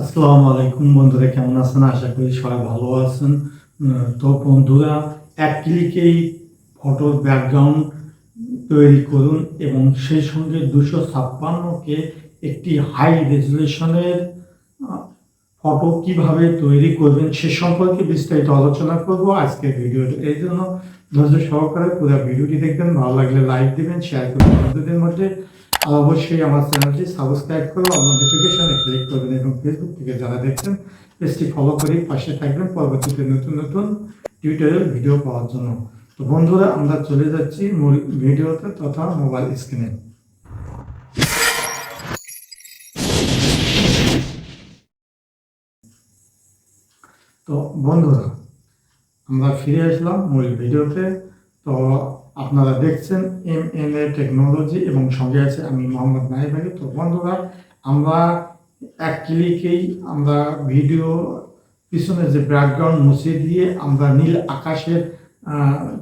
আসসালামু আলাইকুম বন্ধুরা, কেমন আছেন? আশা করি সবাই ভালো আছেন। তো বন্ধুরা, এক ক্লিকেই ফটোর ব্যাকগ্রাউন্ড তৈরি করুন এবং সেই সঙ্গে 256কে একটি হাই রেজলিউশনের ফটো কিভাবে তৈরি করবেন সে সম্পর্কে বিস্তারিত আলোচনা করব আজকের ভিডিওতে। এই জন্য ধৈর্য সহকারে পুরো ভিডিওটি দেখবেন। ভালো লাগলে লাইক দিবেন, শেয়ার করবেন বন্ধুদের মধ্যে। আর অবশ্যই আমার চ্যানেলটি সাবস্ক্রাইব করে অল নোটিফিকেশনে ক্লিক করবেন এবং ফেসবুক থেকে যারা দেখছেন পেজটি ফলো করে পাশে থাকবেন পরবর্তীতে নতুন নতুন টিউটোরিয়াল ভিডিও পাওয়ার জন্য। তো বন্ধুরা, আমরা চলে যাচ্ছি মূল ভিডিওতে তথা মোবাইল স্ক্রিনে। তো বন্ধুরা, আমরা ফিরে আসলাম মূল ভিডিওতে। তো আপনারা দেখছেন MNA টেকনোলজি এবং সঙ্গে আছে আমি মোহাম্মদ নাহিদ আলী। তো বন্ধুরা, আমরা এক ক্লিকেই আমরা ভিডিও পিছনে যে ব্যাকগ্রাউন্ড মুছে দিয়ে আমরা নীল আকাশের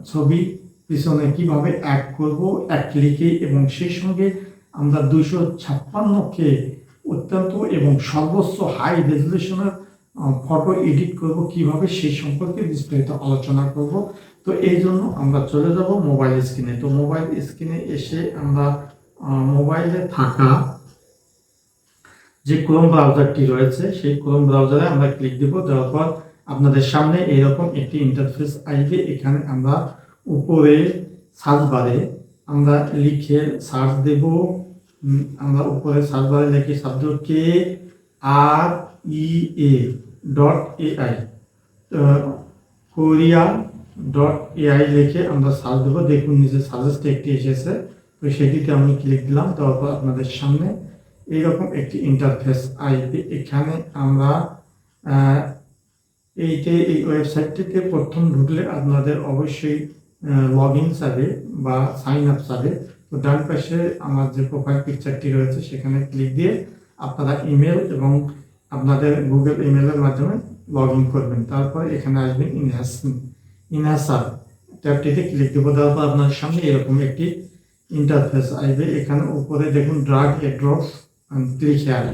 ছবি পিছনে কিভাবে অ্যাড করব এক ক্লিকেই, এবং সেই সঙ্গে আমরা 256কে অত্যন্ত এবং সর্বোচ্চ হাই রেজলিউশনের ফটো এডিট করব কিভাবে সেই সম্পর্কে বিস্তারিত আলোচনা করব। তো এই জন্য আমরা চলে যাব মোবাইল স্ক্রিনে। তো মোবাইল স্ক্রিনে এসে আমরা মোবাইলে থাকা যে ক্রোম ব্রাউজারটি রয়েছে সেই ক্রোম ব্রাউজারে আমরা ক্লিক দেব। দেওয়ার পর আপনাদের সামনে এইরকম একটি ইন্টারফেস আসবে। এখানে আমরা উপরে সার্চ বারে আমরা লিখে সার্চ দেব। আমরা উপরে সার্চ বারে লিখে শব্দ KREA.AI korea.ai লিখে আমরা সার্চ দেবো। দেখুন নিচে সাজেস্ট একটি এসেছে, তো সেটিতে আমি ক্লিক দিলাম। দেওয়ার পর আপনাদের সামনে এইরকম একটি ইন্টারফেস আসবে। এখানে আমরা এই ওয়েবসাইটটিতে প্রথম ঢুকলে আপনাদের অবশ্যই লগ ইন চাবে বা সাইন আপ চাবে। তো ডান পাশে আমার যে প্রোফাইল পিকচারটি রয়েছে সেখানে ক্লিক দিয়ে আপনারা ইমেল এবং আপনাদের গুগল ইমেলের মাধ্যমে লগ ইন করবেন। তারপর এখানে আসবেন ইনহ্যান্সার ট্যাবটিতে ক্লিক দেবো। দেওয়ার পর আপনার সামনে এরকম একটি ইন্টারফেস আসবে। এখানে উপরে দেখুন drug A drop and click here.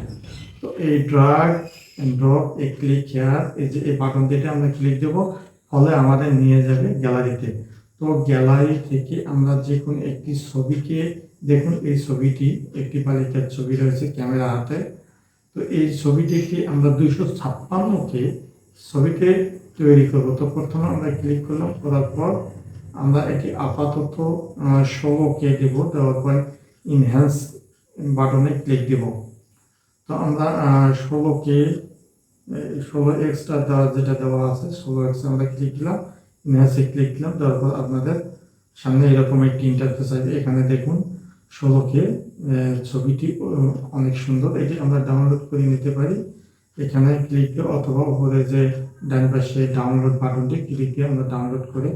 তো এই drug and drop A click here, এই যে এই বাটনটিতে আমরা ক্লিক দেব, ফলে আমাদের নিয়ে যাবে গ্যালারিতে। তো গ্যালারি থেকে আমরা যে কোনো একটি ছবিকে, দেখুন এই ছবিটি একটি বালিকার ছবি রয়েছে ক্যামেরা হাতে। তো এই ছবিটিকে আমরা 256কে ছবিতে তৈরি করব। তো প্রথমে আমরা ক্লিক করলাম, করার পর আমরা এটি আপাতত 16কে দেব। দেওয়ার পর ইনহ্যান্স বাটনে ক্লিক দেব। তো আমরা 16x দেওয়া যেটা দেওয়া আছে 16x আমরা ক্লিক দিলাম, ইনহ্যান্সে ক্লিক দিলাম। দেওয়ার পর আপনাদের সামনে এরকম একটি ইন্টারফেস আসবে। এখানে দেখুন 16কে ছবিটি অনেক সুন্দর। এটি আমরা ডাউনলোড করে নিতে পারি। এখানে ক্লিক দিয়ে অথবা উপরে যে ডান পাশে ডাউনলোড বাটনটি ক্লিক দিয়ে আমরা ডাউনলোড করে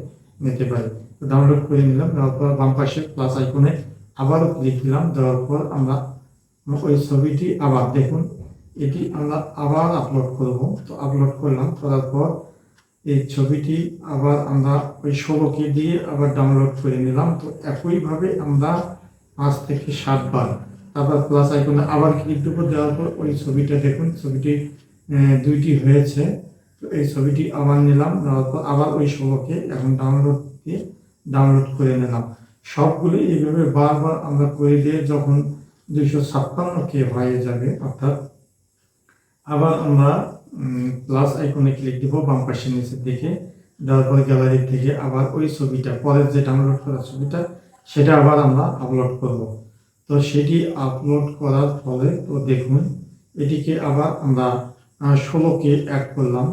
নিতে পারি। তো ডাউনলোড করে নিলাম। দেওয়ার পর বাম পাশে প্লাস আইকনে আবারও ক্লিক দিলাম। দেওয়ার পর আমরা ওই ছবিটি আবার দেখুন, এটি আমরা আবার আপলোড করব। তো আপলোড করলাম, করার পর এই ছবিটি আবার আমরা ওই 16কে দিয়ে আবার ডাউনলোড করে নিলাম। তো একইভাবে আমরা 5 থেকে 7 বার, তারপর প্লাস আইকনে আবার ক্লিক দেবো। দেওয়ার পর ওই ছবিটা দেখুন, ছবিটি দুইটি হয়েছে। তো এই ছবিটি আবার নিলাম, নেওয়ার পর আবার ওই 16কে এখন ডাউনলোড দিয়ে ডাউনলোড করে নিলাম। সবগুলো এইভাবে বারবার আমরা করে দিয়ে যখন 256কে হয়ে যাবে, অর্থাৎ আবার আমরা প্লাস আইকনে ক্লিক দিব বাম পাশে নিচের দিকে। দেওয়ার পর গ্যালারি থেকে আবার ওই ছবিটা, পরের যে ডাউনলোড করা ছবিটা, সেটা আবার আমরা আপলোড করব। তো সেটি আপলোড করার ফলে তো দেখুন এটিকে আবার আমরা 16কে অ্যাড করলাম।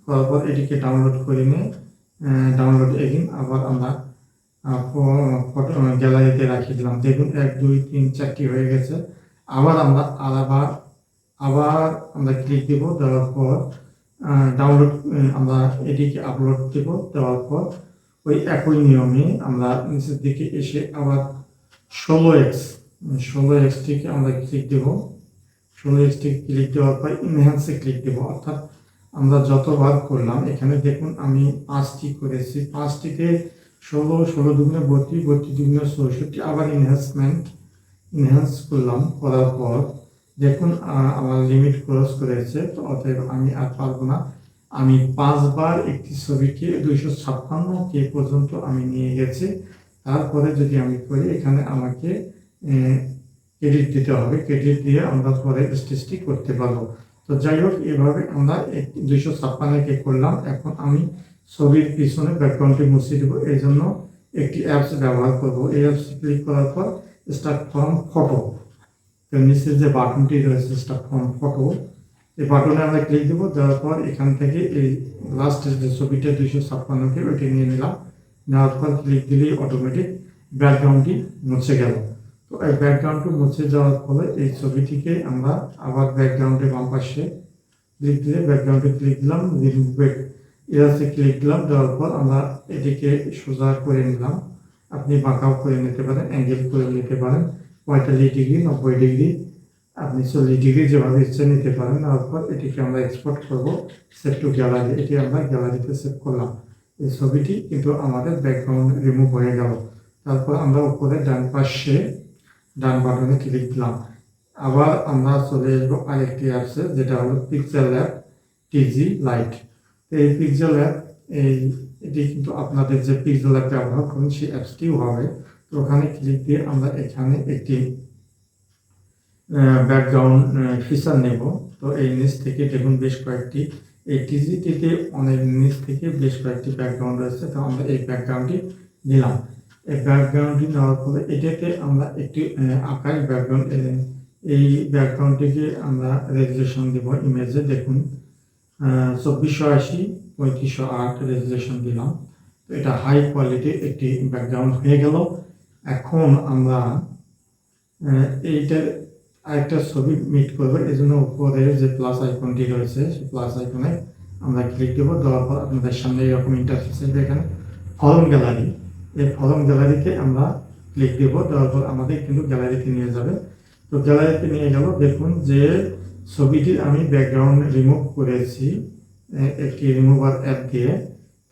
করার পর এটিকে ডাউনলোড করে নিয়ে ডাউনলোড এগেইন আবার আমরা ফটো গ্যালারিতে রাখিয়ে দিলাম। দেখুন 1 2 3 4টি হয়ে গেছে। আবার আমরা আবার আমরা ক্লিক দেব। দেওয়ার পর ডাউনলোড আমরা এটিকে আপলোড দেব। দেওয়ার পর ওই একই নিয়মে আমরা নিচের দিকে এসে আবার 16xটিকে আমরা ক্লিক দেব। 16xটিকে ক্লিক দেওয়ার পর ইনহ্যান্সে ক্লিক দেব। অর্থাৎ আমরা যতবার করলাম, এখানে দেখুন আমি 5টি করেছি, 5টিতে 16 16 দুগুণে 32 32 দুগুণে 64, আবার ইনহ্যান্স করলাম। করার পর দেখুন আমার লিমিট ক্রস করেছে, তো অতএব আমি আর পারবো না। আমি 5বার একটি ছবিকে 256K পর্যন্ত আমি নিয়ে গেছি। তারপরে যদি আমি করি, এখানে আমাকে ক্রেডিট দিতে হবে। ক্রেডিট দিয়ে আমরা পরে স্টেজটি করতে পারবো। তো যাই হোক, এভাবে আমরা 256K করলাম। এখন আমি ছবির পিছনে ব্যাকগ্রাউন্ডটি মুছে দেবো। এই জন্য একটি অ্যাপস ব্যবহার করব। এই অ্যাপস ক্লিক করার পর স্টার্ট ফ্রম ফটো, নিচে যে বাটনটি রয়েছে স্টার্ট ফ্রম ফটো, এই বাটনে আমরা ক্লিক দেবো। দেওয়ার পর এখান থেকে এই লাস্ট যে ছবিটা 256K ওইটি নিয়ে নিলাম। নেওয়ার পর ক্লিক দিলেই অটোমেটিক ব্যাকগ্রাউন্ডটি মুছে গেল। তো এই ব্যাকগ্রাউন্ডটি মুছে যাওয়ার ফলে এই ছবিটিকে আমরা আবার ব্যাকগ্রাউন্ডে বাম পাশে ক্লিক দিলে ব্যাকগ্রাউন্ডে ক্লিক দিলাম, রিমুভ ব্যাক এরাসে ক্লিক দিলাম। দেওয়ার পর আমরা এটিকে সোজা করে নিলাম। আপনি বাঁকাও করে নিতে পারেন, অ্যাঙ্গেল করে নিতে পারেন, 45 ডিগ্রি, 90 ডিগ্রি, আপনি 40 ডিগ্রি, যেভাবে ইচ্ছে নিতে পারেন। তারপর এটিকে আমরা এক্সপোর্ট করব, সেভ টু গ্যালারি। এটি আমরা গ্যালারিতে সেভ করলাম। এই ছবিটি কিন্তু আমাদের ব্যাকগ্রাউন্ড রিমুভ হয়ে গেল। তারপর আমরা উপরে ডান পাশে ডান বাটনে ক্লিক দিলাম। আবার আমরা চলে আসবো আরেকটি অ্যাপসে, যেটা হলো পিক্সেল ল্যাব টিজি লাইট। এই পিক্সেল ল্যাব এটি কিন্তু আপনাদের যে পিক্সেল ল্যাব ব্যবহার করুন সেই অ্যাপসটিও হবে। তো ওখানে ক্লিক দিয়ে আমরা এখানে একটি ব্যাকগ্রাউন্ড ফিচার নেব। তো এই নিচ থেকে দেখুন বেশ কয়েকটি, এই টিজিটিতে অনেক নিচ থেকে বেশ কয়েকটি ব্যাকগ্রাউন্ড রয়েছে। তো আমরা এই ব্যাকগ্রাউন্ডটি নিলাম। এই ব্যাকগ্রাউন্ডটি নেওয়ার ফলে এটাতে আমরা একটি আকার ব্যাকগ্রাউন্ড, এই ব্যাকগ্রাউন্ডটিকে আমরা রেজুলেশন দেব ইমেজে। দেখুন 2480x3508 রেজুলেশন দিলাম। তো এটা হাই কোয়ালিটির একটি ব্যাকগ্রাউন্ড হয়ে গেল। এখন আমরা এইটার আরেকটা ছবি মিট করবো। এই জন্য উপরে যে প্লাস আইকনটি রয়েছে সেই প্লাস আইকনে আমরা ক্লিক দেবো। দেওয়ার পর আপনাদের সামনে এরকম ইন্টারফেস আসবে। এখানে ফরম গ্যালারি, এই ফরম গ্যালারিতে আমরা ক্লিক দেবো। দেওয়ার পর আমাদের কিন্তু গ্যালারিতে নিয়ে যাবে। তো গ্যালারিতে নিয়ে গেল। দেখুন যে ছবিটির আমি ব্যাকগ্রাউন্ড রিমুভ করেছি একটি রিমুভার অ্যাপ দিয়ে।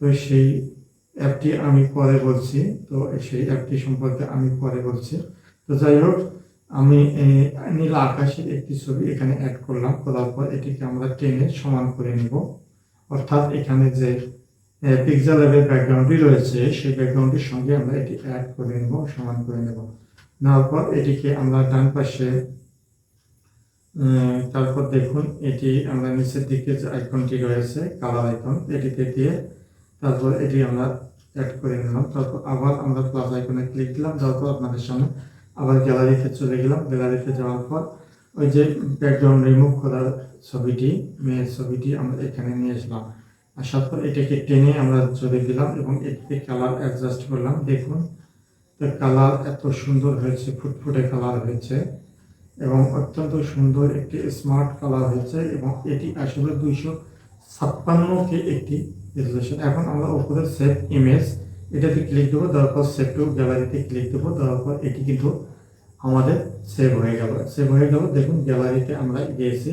তো সেই অ্যাপটি আমি পরে বলছি। তো সেই অ্যাপটি সম্পর্কে আমি পরে বলছি। তো যাই হোক, আমি নীল আকাশের একটি ছবি এখানে অ্যাড করলাম। করার পর এটিকে আমরা টেনে সমান করে নিব। অর্থাৎ এখানে যে পিক্সেল ল্যাবের ব্যাকগ্রাউন্ডটি রয়েছে সেই ব্যাকগ্রাউন্ডের সঙ্গে আমরা এটি অ্যাড করে নেব, সমান করে নেব। নেওয়ার পর এটিকে আমরা ডান পাশে, তারপর দেখুন এটি আমরা নিচের দিকে যে আইকনটি রয়েছে কালার আইকন, এটিতে দিয়ে তারপর এটি আমরা অ্যাড করে নিলাম। তারপর আবার আমরা প্লাস আইকনে ক্লিক দিলাম। তারপর আপনাদের সামনে আবার গ্যালারিতে চলে গেলাম। গ্যালারিতে যাওয়ার পর ওই যে ব্যাকগ্রাউন্ড রিমুভ করার ছবিটি, মেয়ের ছবিটি আমরা এখানে নিয়ে আসলাম। আসার পর এটাকে টেনে আমরা চলে দিলাম এবং এটিতে কালার অ্যাডজাস্ট করলাম। দেখুন কালার এত সুন্দর হয়েছে, ফুটফুটে কালার হয়েছে এবং অত্যন্ত সুন্দর একটি স্মার্ট কালার হয়েছে এবং এটি আসলে 256K একটি রেজুলেশন। এখন আমরা উপরে সেভ ইমেজ এটাতে ক্লিক দেবো। দেওয়ার পর সেভ টু গ্যালারিতে ক্লিক দেবো। দেওয়ার পর এটি কিন্তু আমাদের সেভ হয়ে গেল। সেভ হয়ে গেল। দেখুন গ্যালারিতে আমরা গিয়েছি।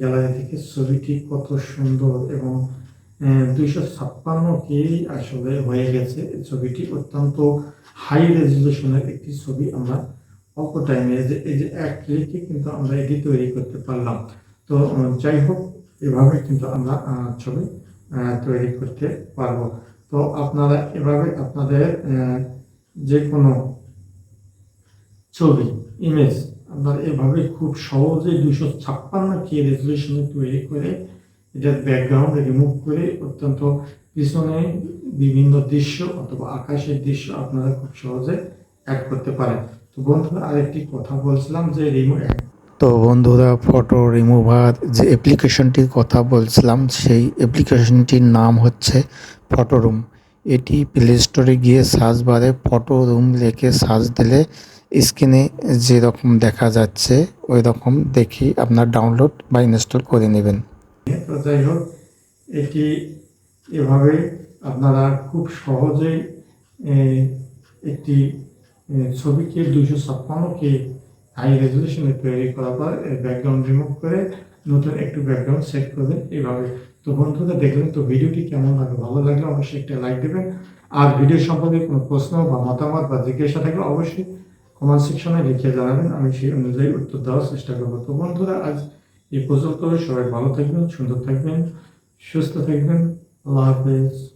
গ্যালারি থেকে ছবিটি কত সুন্দর এবং 256K আসলে হয়ে গেছে। ছবিটি অত্যন্ত হাই রেজুলেশনের একটি ছবি আমরা অল্প টাইমে এই যে এক ক্লিকে কিন্তু আমরা এটি তৈরি করতে পারলাম। তো যাই হোক, এভাবে কিন্তু আমরা ছবি তৈরি করতে পারবো। তো আপনারা এভাবে আপনাদের যে কোনো ছবি, ইমেজ আপনারা এভাবে খুব সহজে 256K রেজুলেশনে তৈরি করে এটার ব্যাকগ্রাউন্ড রিমুভ করে অত্যন্ত পিছনে বিভিন্ন দৃশ্য অথবা আকাশের দৃশ্য আপনারা খুব সহজে অ্যাড করতে পারেন। তো বন্ধুরা, আরেকটি কথা বলছিলাম যে তো বন্ধুরা, ফটো রিমুভার যে অ্যাপ্লিকেশনটির কথা বলছিলাম সেই অ্যাপ্লিকেশনটির নাম হচ্ছে ফটো রুম। এটি প্লে স্টোরে গিয়ে সার্চ বারে ফটো রুম লিখে সার্চ দিলে স্ক্রিনে যেরকম দেখা যাচ্ছে ওই রকম দেখি আপনার ডাউনলোড বা ইনস্টল করে নেবেন। তো যাই হোক, এটি এভাবে আপনারা খুব সহজেই একটি ছবিকে 256K হাই রেজুলেশনে তৈরি করার পর ব্যাকগ্রাউন্ড রিমুভ করে নতুন একটু ব্যাকগ্রাউন্ড সেট করবেন এইভাবে। তো বন্ধুরা, দেখলেন তো ভিডিওটি কেমন লাগলো? ভালো লাগলে অবশ্যই একটা লাইক দেবেন। আর ভিডিও সম্পর্কে কোনো প্রশ্ন বা মতামত বা জিজ্ঞাসা থাকলে অবশ্যই কমেন্ট সেকশনে লিখে জানাবেন, আমি সেই অনুযায়ী উত্তর দেওয়ার চেষ্টা করবো। তো বন্ধুরা, আজ এই পর্যন্ত। সবাই ভালো থাকবেন, সুন্দর থাকবেন, সুস্থ থাকবেন। আল্লাহ হাফেজ।